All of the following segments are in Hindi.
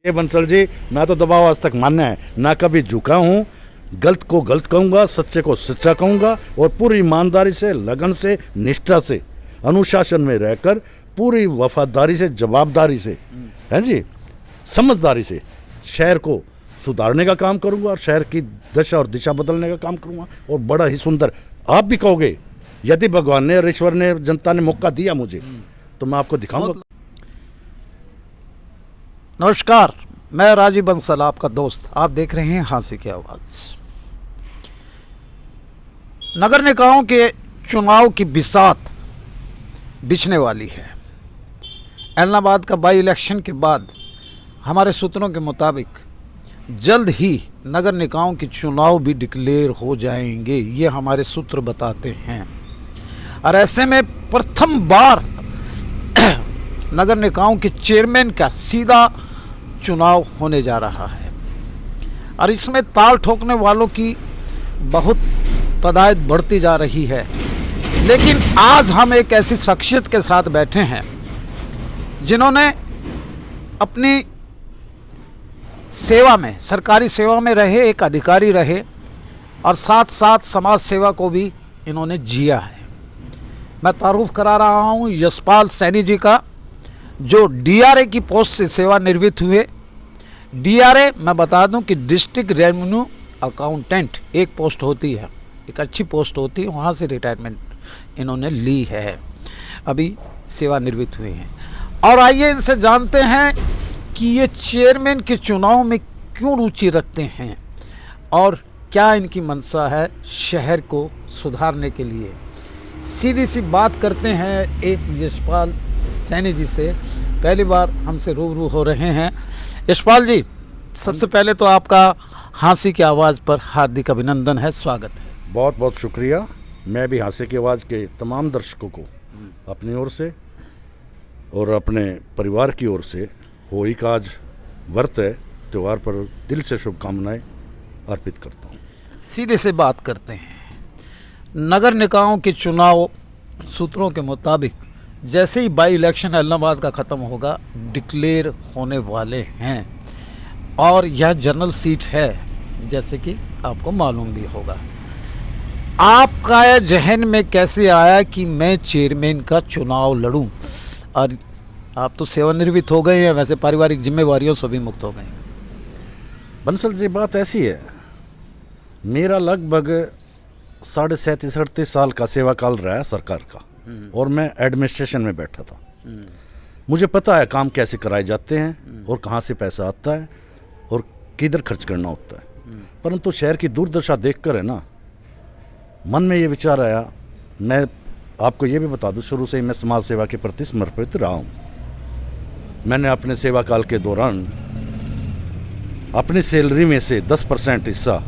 ये बंसल जी, मैं तो दबाव आज तक मानना है, ना कभी झुका हूँ। गलत को गलत कहूँगा, सच्चे को सच्चा कहूँगा और पूरी ईमानदारी से, लगन से, निष्ठा से, अनुशासन में रहकर पूरी वफादारी से, जवाबदारी से, है जी, समझदारी से शहर को सुधारने का काम करूँगा और शहर की दशा और दिशा बदलने का काम करूँगा। और बड़ा ही सुंदर, आप भी कहोगे यदि भगवान ने और ईश्वर ने, जनता ने मौका दिया मुझे, तो मैं आपको दिखाऊंगा। नमस्कार, मैं राजीव बंसल, आपका दोस्त। आप देख रहे हैं हाँसी की आवाज़। नगर निकायों के चुनाव की बिसात बिछने वाली है। एलनाबाद का बाई इलेक्शन के बाद हमारे सूत्रों के मुताबिक जल्द ही नगर निकायों के चुनाव भी डिक्लेयर हो जाएंगे, ये हमारे सूत्र बताते हैं। और ऐसे में प्रथम बार नगर निकायों के चेयरमैन का सीधा चुनाव होने जा रहा है और इसमें ताल ठोकने वालों की बहुत तादाद बढ़ती जा रही है। लेकिन आज हम एक ऐसी शख्सियत के साथ बैठे हैं जिन्होंने अपनी सेवा में, सरकारी सेवा में रहे, एक अधिकारी रहे और साथ साथ समाज सेवा को भी इन्होंने जिया है। मैं तारुफ करा रहा हूँ यशपाल सैनी जी का, जो डीआरए की पोस्ट से सेवानिवृत्त हुए। डीआरए मैं बता दूं कि डिस्ट्रिक्ट रेवेन्यू अकाउंटेंट एक पोस्ट होती है, एक अच्छी पोस्ट होती है, वहाँ से रिटायरमेंट इन्होंने ली है, अभी सेवानिवृत्त हुए हैं। और आइए इनसे जानते हैं कि ये चेयरमैन के चुनाव में क्यों रुचि रखते हैं और क्या इनकी मंशा है शहर को सुधारने के लिए। सीधी सी बात करते हैं एक यशपाल सैनी जी से। पहली बार हमसे रूबरू हो रहे हैं। यशपाल जी, सबसे पहले तो आपका हाँसी की आवाज़ पर हार्दिक अभिनंदन है, स्वागत है। बहुत बहुत शुक्रिया। मैं भी हाँसी की आवाज़ के तमाम दर्शकों को अपनी ओर से और अपने परिवार की ओर से होली का आज व्रत है, त्यौहार पर दिल से शुभकामनाएं अर्पित करता हूँ। सीधे से बात करते हैं, नगर निकायों के चुनाव सूत्रों के मुताबिक जैसे ही बाई इलेक्शन एलनाबाद का ख़त्म होगा, डिक्लेयर होने वाले हैं और यह जनरल सीट है, जैसे कि आपको मालूम भी होगा। आपका यह जहन में कैसे आया कि मैं चेयरमैन का चुनाव लड़ूं? और आप तो सेवानिवृत्त हो गए हैं, वैसे पारिवारिक जिम्मेवारियों से भी मुक्त हो गए। बंसल जी, बात ऐसी है, मेरा लगभग 37-38 साल का सेवा काल रहा है सरकार का और मैं एडमिनिस्ट्रेशन में बैठा था। मुझे पता है काम कैसे कराए जाते हैं और कहाँ से पैसा आता है और किधर खर्च करना होता है। परंतु शहर की दुर्दशा देखकर है ना, मन में ये विचार आया। मैं आपको ये भी बता दूं, शुरू से ही मैं समाज सेवा के प्रति समर्पित रहा हूँ। मैंने अपने सेवा काल के दौरान अपनी सैलरी में से 10% हिस्सा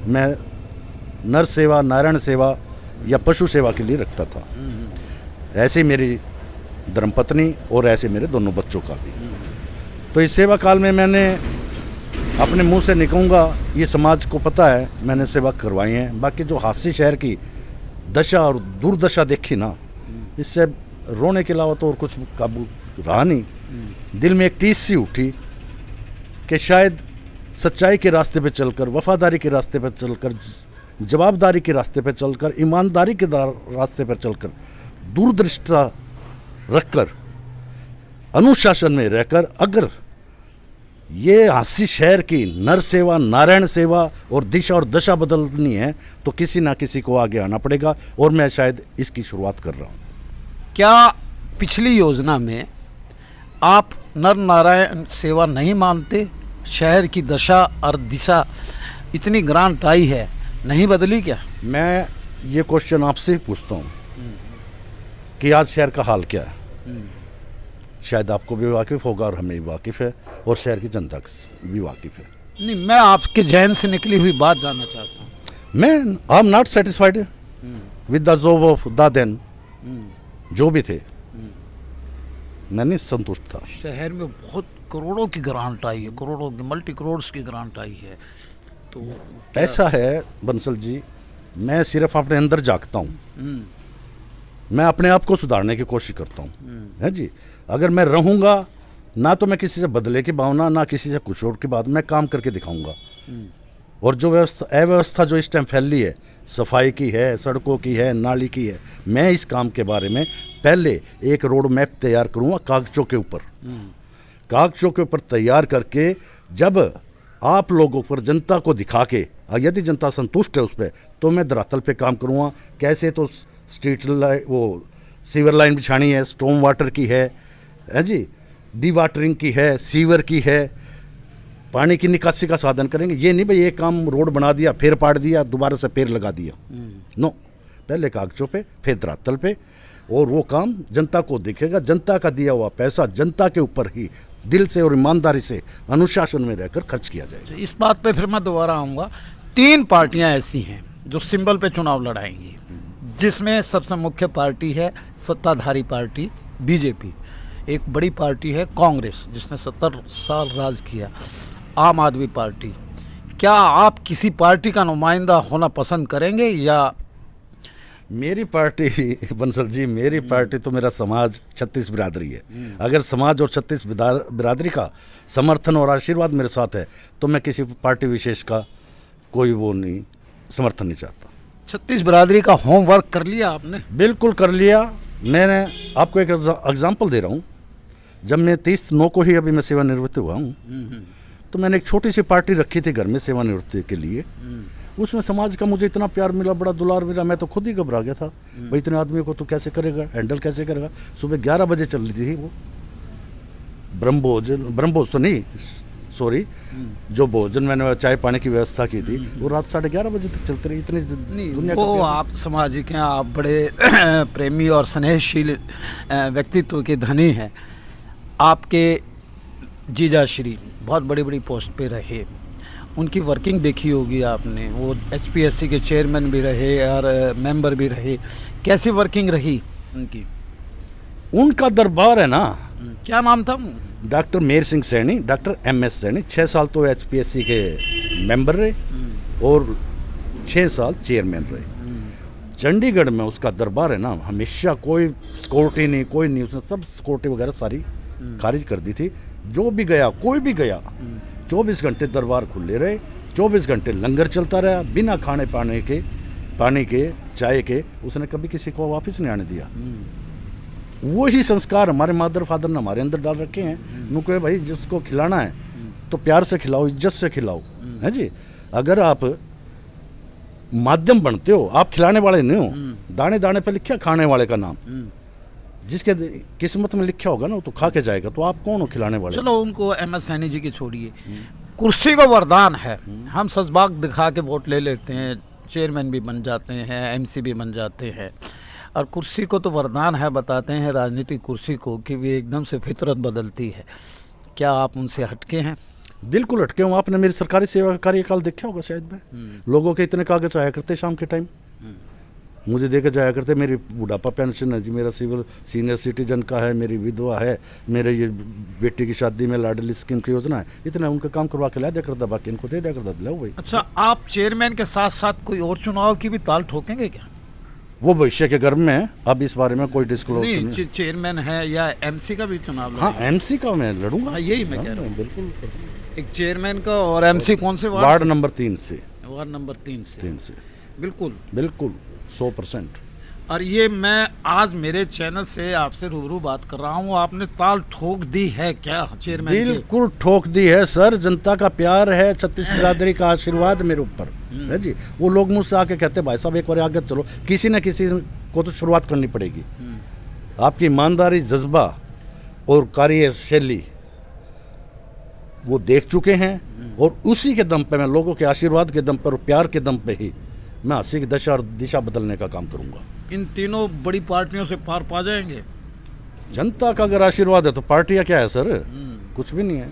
मैं नर सेवा, नारायण सेवा या पशु सेवा के लिए रखता था। ऐसे ही मेरी धर्मपत्नी और ऐसे मेरे दोनों बच्चों का भी। तो इस सेवा काल में मैंने अपने मुंह से नहीं कहूँगा, ये समाज को पता है, मैंने सेवा करवाई है। बाकी जो हादसी शहर की दशा और दुर्दशा देखी ना, इससे रोने के अलावा तो और कुछ काबू रहा नहीं। दिल में एक टीस सी उठी कि शायद सच्चाई के रास्ते पे चलकर, वफादारी के रास्ते पर चलकर, जवाबदारी के रास्ते पर चलकर, ईमानदारी के रास्ते पर चलकर, दूरदृष्टता रखकर, अनुशासन में रहकर अगर ये हाँसी शहर की नर सेवा, नारायण सेवा और दिशा और दशा बदलनी है तो किसी ना किसी को आगे आना पड़ेगा और मैं शायद इसकी शुरुआत कर रहा हूँ। क्या पिछली योजना में आप नर नारायण सेवा नहीं मानते? शहर की दशा और दिशा इतनी ग्रांट आई है, नहीं बदली क्या? मैं ये क्वेश्चन आपसे ही पूछता हूँ कि आज शहर का हाल क्या है। शायद आपको भी वाकिफ़ होगा और हमें भी वाकिफ़ है और शहर की जनता भी वाकिफ़ है। नहीं, मैं आपके जहन से निकली हुई बात जानना चाहता हूँ। मैं I am not satisfied with the job of the then, जो भी थे, मैं नहीं संतुष्ट था। शहर में बहुत करोड़ों की ग्रांट आई है, करोड़ों की, मल्टी करोड़ की ग्रांट आई है। तो ऐसा है बंसल जी, मैं सिर्फ अपने अंदर झांकता हूँ, मैं अपने आप को सुधारने की कोशिश करता हूँ, है जी। अगर मैं रहूँगा ना तो मैं किसी से बदले की भावना, ना किसी से कुछ और की बात, मैं काम करके दिखाऊंगा। और जो व्यवस्था अव्यवस्था जो इस टाइम फैली है, सफाई की है, सड़कों की है, नाली की है, मैं इस काम के बारे में पहले एक रोड मैप तैयार करूँगा कागजों के ऊपर, कागजों के ऊपर तैयार करके जब आप लोगों पर जनता को दिखा के, यदि जनता संतुष्ट है उस पर, तो मैं धरातल पे काम करूँगा। कैसे तो स्ट्रीट लाइट, वो सीवर लाइन बिछानी है, स्टॉर्म वाटर की है जी, डी वाटरिंग की है, सीवर की है, पानी की निकासी का साधन करेंगे। ये नहीं भाई एक काम रोड बना दिया फिर पाड़ दिया दोबारा से पेड़ लगा दिया, नो, पहले कागजों पे फिर धरातल पे, और वो काम जनता को दिखेगा। जनता का दिया हुआ पैसा जनता के ऊपर ही दिल से और ईमानदारी से अनुशासन में रहकर खर्च किया जाएगा। इस बात पे फिर मैं दोबारा आऊँगा। 3 पार्टियां ऐसी हैं जो सिंबल पे चुनाव लड़ाएंगी, जिसमें सबसे मुख्य पार्टी है सत्ताधारी पार्टी बीजेपी, एक बड़ी पार्टी है कांग्रेस जिसने 70 साल राज किया, आम आदमी पार्टी। क्या आप किसी पार्टी का नुमाइंदा होना पसंद करेंगे या? मेरी पार्टी बंसल जी, मेरी पार्टी तो मेरा समाज 36 बिरादरी है। अगर समाज और 36 बिरादरी का समर्थन और आशीर्वाद मेरे साथ है तो मैं किसी पार्टी विशेष का कोई वो नहीं, समर्थन नहीं चाहता। 36 बिरादरी का होमवर्क कर लिया आपने? बिल्कुल कर लिया। मैंने आपको एक एग्जाम्पल दे रहा हूँ। जब मैं 30/9 को ही अभी मैं सेवानिवृत्त हुआ हूँ, तो मैंने एक छोटी सी पार्टी रखी थी घर में सेवानिवृत्ति के लिए। उसमें समाज का मुझे इतना प्यार मिला, बड़ा दुलार मिला, मैं तो खुद ही घबरा गया था भाई इतने आदमियों को तो कैसे करेगा, हैंडल कैसे करेगा। सुबह 11 बजे चल रही थी वो ब्रह्मभोज तो नहीं, सॉरी, जो भोजन मैंने चाय पानी की व्यवस्था की थी वो रात 11:30 बजे तक चलती रही। इतनी दुनिया वो आप सामाजिक हैं, आप बड़े प्रेमी और स्नेहशील व्यक्तित्व के धनी हैं। आपके जीजा श्री बहुत बड़ी बड़ी पोस्ट पे रहे, उनकी वर्किंग देखी होगी आपने, वो HPSC के चेयरमैन भी रहे और मेंबर भी रहे। कैसी वर्किंग रही उनकी? उनका दरबार है ना, क्या नाम था? डॉक्टर मेहर सिंह सैनी, डॉक्टर MS सैनी। 6 साल तो HPSC के मेंबर रहे और 6 साल चेयरमैन रहे। चंडीगढ़ में उसका दरबार है ना, हमेशा कोई सिक्योरिटी नहीं, कोई नहीं, उसने सब सिक्योरिटी वगैरह सारी खारिज कर दी थी। जो भी गया, कोई भी गया, 24 घंटे दरबार खुले रहे, 24 घंटे लंगर चलता रहा, बिना खाने पाने के, पानी के, चाय के, उसने कभी किसी को वापस नहीं आने दिया। वही संस्कार हमारे मदर फादर ने हमारे अंदर डाल रखे हैं। उनको भाई जिसको खिलाना है तो प्यार से खिलाओ, इज्जत से खिलाओ, है जी। अगर आप माध्यम बनते हो, आप खिलाने वाले नहीं हो। दाने दाने पे लिखा खाने वाले का नाम, जिसके किस्मत में लिखा होगा ना तो खा के जाएगा। तो आप कौन हो खिलाने वाले? चलो उनको MS सैनी जी की छोड़िए, कुर्सी का वरदान है। हम सजबाग दिखा के वोट ले लेते हैं, चेयरमैन भी बन जाते हैं, MC भी बन जाते हैं, और कुर्सी को तो वरदान है बताते हैं राजनीतिक कुर्सी को कि वे एकदम से फितरत बदलती है। क्या आप उनसे हटके हैं? बिल्कुल हटके हूँ। आपने मेरी सरकारी सेवा का कार्यकाल देखा होगा शायद में। लोगों के इतने कागज आया करते शाम के टाइम, मुझे देकर जाया करते। मेरी बुढ़ापा पेंशन है जी, मेरा सिविल सीनियर सिटीजन का है, मेरी विधवा है, मेरे ये बेटी की शादी में लाडली स्कीम की योजना है, इतना उनका काम करवा के ला दिया करता, बाकी इनको दे दिया करता। लो भाई। अच्छा, आप चेयरमैन के साथ साथ कोई और चुनाव की भी ताल ठोकेंगे क्या? वो भविष्य के गर्भ में है, अब इस बारे में कोई डिस्क्लोज नहीं। चेयरमैन है या MC का भी चुनाव? हाँ, MC का मैं लड़ूंगा। हाँ, यही मैं कह रहा हूँ। बिल्कुल। एक चेयरमैन का और MC कौन से वार्ड नंबर 3 से? वार्ड नंबर 3 से। बिल्कुल 100%। और ये मैं आज मेरे चैनल से आपसे रूबरू बात कर रहा हूँ, आपने ताल ठोक दी है क्या चेयरमैन? बिल्कुल ठोक दी है सर। जनता का प्यार है, 36 बिरादरी का आशीर्वाद मेरे ऊपर है जी। वो लोग मुझसे आके कहते भाई साहब एक बार आगे चलो। किसी न किसी को तो शुरुआत करनी पड़ेगी। आपकी ईमानदारी, जज्बा और कार्यशैली वो देख चुके हैं, और उसी के दम पे मैं, लोगों के आशीर्वाद के दम पर, प्यार के दम पे ही मैं हंसी की दशा और दिशा बदलने का काम करूंगा। इन तीनों बड़ी पार्टियों से पार पा जाएंगे? जनता का अगर आशीर्वाद है तो पार्टियां क्या है सर? कुछ भी नहीं है।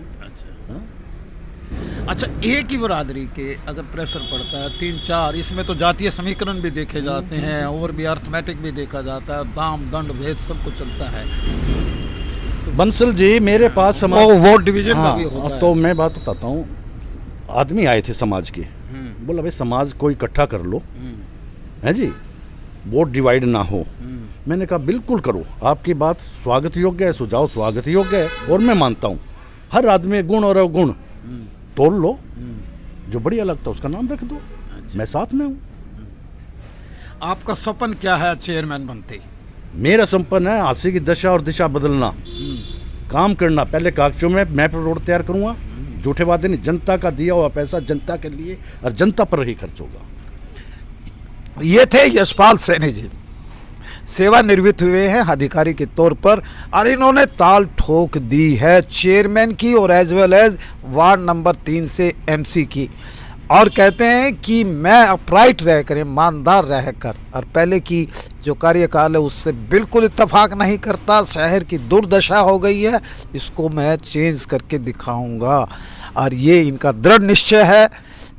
अच्छा, एक ही बिरादरी के अगर प्रेशर पड़ता है 3-4, इसमें तो जातीय समीकरण भी देखे जाते हैं और भी अर्थमेटिक भी देखा जाता है, दाम दंड भेद सब कुछ चलता है। तो बंसल जी मेरे पास समाज वोट डिवीजन का भी होता है। तो मैं बात बताता हूँ। आदमी आए थे समाज के, बोला भाई समाज को इकट्ठा कर लो, है जी, वोट डिवाइड ना हो। मैंने कहा बिल्कुल करो, आपकी बात स्वागत योग्य है, सुझाव स्वागत योग्य है और मैं मानता हूँ हर आदमी में गुण और अवगुण तोड़ लो, जो बढ़िया लगता है उसका नाम रख दो। मैं साथ में हूँ। आपका सपन क्या है चेयरमैन बनते ही? मेरा संपन्न है हांसी की दशा और दिशा बदलना, काम करना। पहले कागजों में मैप रोड तैयार करूंगा, झूठे वादे नहीं। जनता का दिया हुआ पैसा जनता के लिए और जनता पर ही खर्च होगा। ये थे यशपाल सैनी जी, सेवानिवृत्त हुए हैं अधिकारी के तौर पर, और इन्होंने ताल ठोक दी है चेयरमैन की और as well as ward number 3 से एमसी की, और कहते हैं कि मैं अपराइट रहकर, ईमानदार रहकर, और पहले की जो कार्यकाल है उससे बिल्कुल इत्तेफाक नहीं करता। शहर की दुर्दशा हो गई है, इसको मैं चेंज करके दिखाऊंगा, और ये इनका दृढ़ निश्चय है।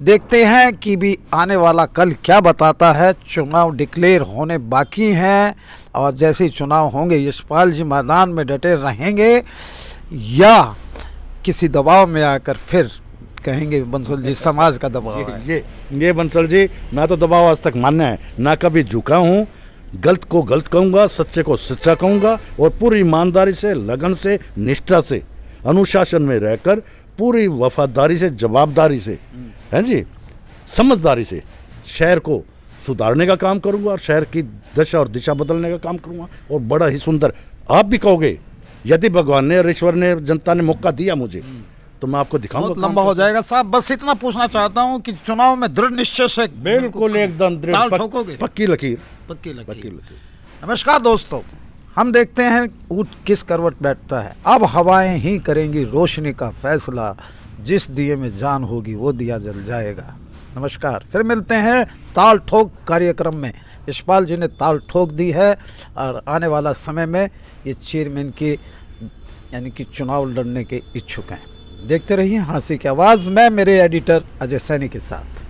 देखते हैं कि भी आने वाला कल क्या बताता है। चुनाव डिक्लेयर होने बाकी हैं, और जैसे ही चुनाव होंगे यशपाल जी मैदान में डटे रहेंगे या किसी दबाव में आकर फिर कहेंगे बंसल जी समाज का दबाव है। ये बंसल जी, मैं तो दबाव आज तक मानना है ना, कभी झुका हूँ। गलत को गलत कहूँगा, सच्चे को सच्चा कहूँगा, और पूरी ईमानदारी से, लगन से, निष्ठा से, अनुशासन में रहकर, पूरी वफादारी से, जवाबदारी से, हैं जी, समझदारी से शहर को सुधारने का काम करूँगा और शहर की दशा और दिशा बदलने का काम करूँगा। और बड़ा ही सुंदर, आप भी कहोगे यदि भगवान ने और ईश्वर ने, जनता ने मौका दिया मुझे, तो मैं आपको दिखाऊंगा। बहुत लंबा हो जाएगा साहब, बस इतना पूछना चाहता हूँ कि चुनाव में दृढ़ निश्चय से बिल्कुल एकदम ताल ठोकोगे? पक्की लकीर। पक्की लकीर। नमस्कार दोस्तों, हम देखते हैं ऊँट किस करवट बैठता है। अब हवाएं ही करेंगी रोशनी का फैसला, जिस दिए में जान होगी वो दिया जल जाएगा। नमस्कार, फिर मिलते हैं ताल ठोक कार्यक्रम में। यशपाल जी ने ताल ठोक दी है, और आने वाला समय में ये चेयरमैन के यानी कि चुनाव लड़ने के इच्छुक हैं। देखते रहिए हंसी की आवाज़ में, मेरे एडिटर अजय सैनी के साथ।